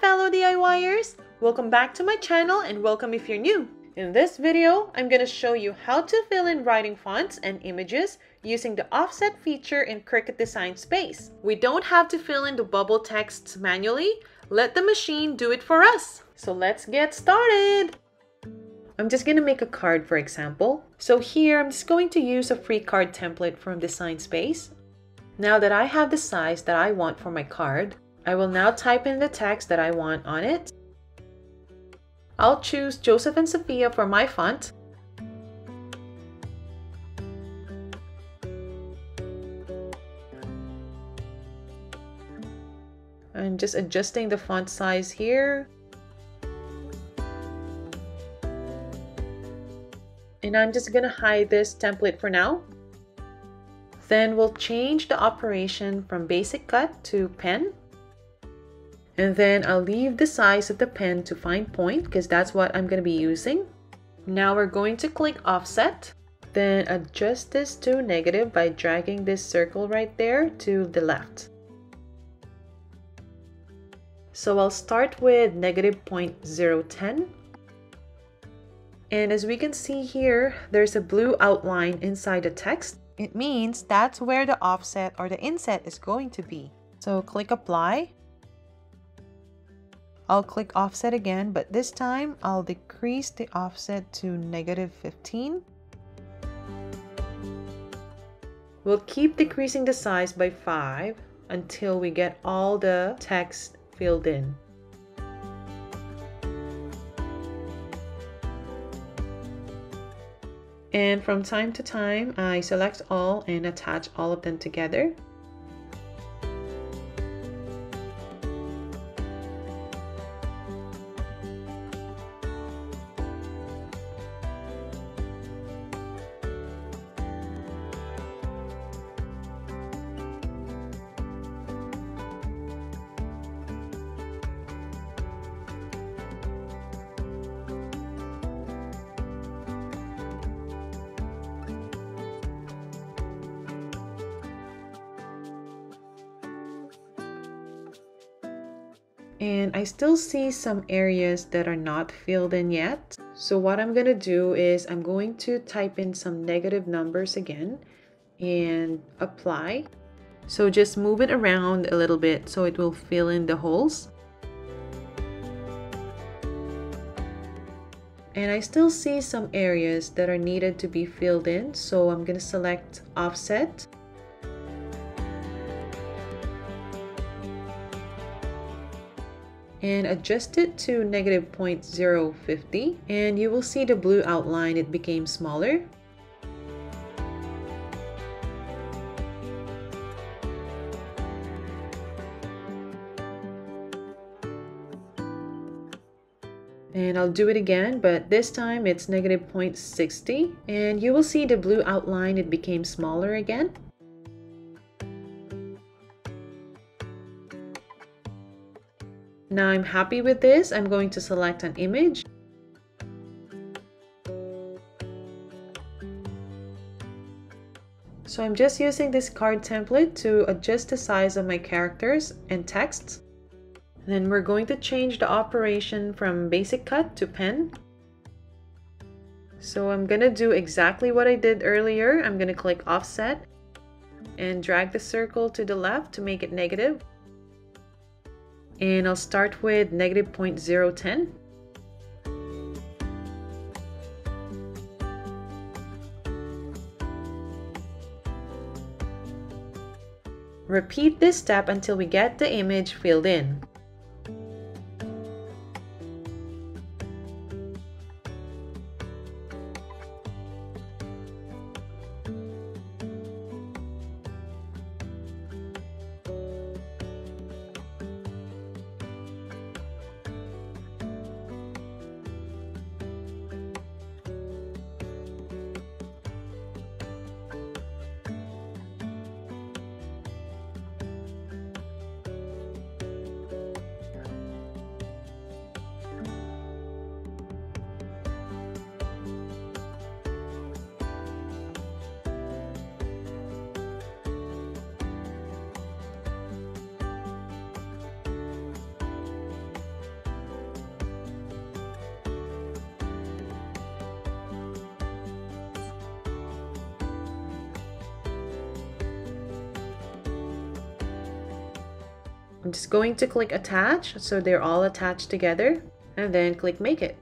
fellow DIYers! Welcome back to my channel and welcome if you're new. In this video, I'm going to show you how to fill in writing fonts and images using the offset feature in Cricut Design Space. We don't have to fill in the bubble texts manually. Let the machine do it for us. So let's get started. I'm just going to make a card, for example. So here, I'm just going to use a free card template from Design Space. Now that I have the size that I want for my card, I will now type in the text that I want on it. I'll choose Joseph and Sophia for my font. I'm just adjusting the font size here. And I'm just going to hide this template for now. Then we'll change the operation from basic cut to pen. And then I'll leave the size of the pen to fine point because that's what I'm going to be using. Now we're going to click offset. Then adjust this to negative by dragging this circle right there to the left. So I'll start with negative 0.010. And as we can see here, there's a blue outline inside the text. It means that's where the offset or the inset is going to be. So click apply. I'll click offset again, but this time I'll decrease the offset to negative 15. We'll keep decreasing the size by 5 until we get all the text filled in. And from time to time, I select all and attach all of them together. And I still see some areas that are not filled in yet. So what I'm going to do is I'm going to type in some negative numbers again and apply. So just move it around a little bit so it will fill in the holes. And I still see some areas that are needed to be filled in. So I'm going to select offset. And adjust it to negative 0.050, and you will see the blue outline, it became smaller. And I'll do it again, but this time it's negative 0.60, and you will see the blue outline, it became smaller again. Now I'm happy with this. I'm going to select an image. So I'm just using this card template to adjust the size of my characters and texts. Then we're going to change the operation from basic cut to pen. So I'm going to do exactly what I did earlier. I'm going to click offset and drag the circle to the left to make it negative. And I'll start with negative 0.010. Repeat this step until we get the image filled in. I'm just going to click attach so they're all attached together, and then click make it.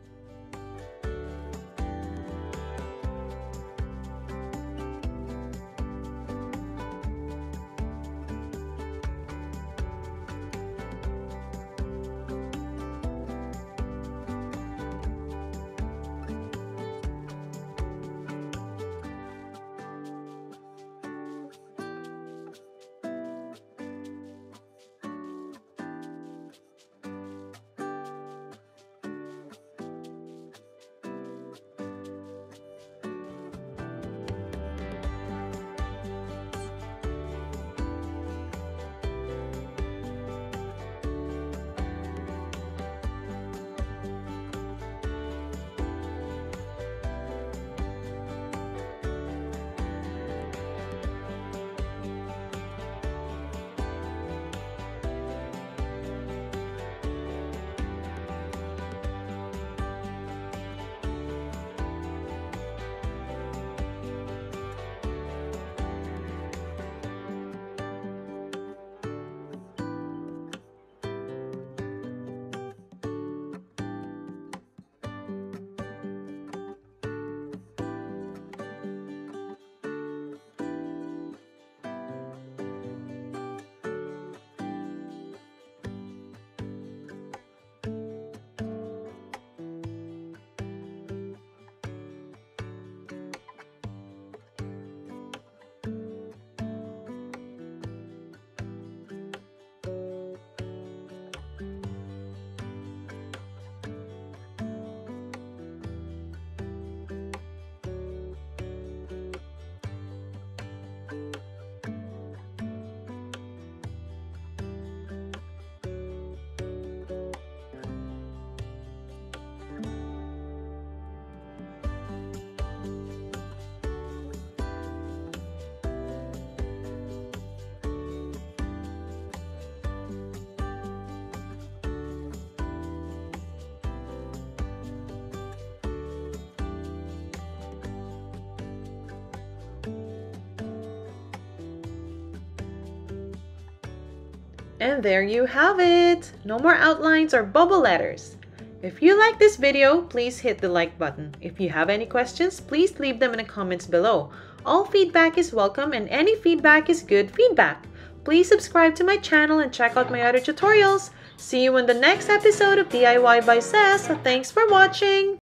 And there you have it! No more outlines or bubble letters. If you like this video, please hit the like button. If you have any questions, please leave them in the comments below. All feedback is welcome and any feedback is good feedback. Please subscribe to my channel and check out my other tutorials. See you in the next episode of DIY by Sass. Thanks for watching!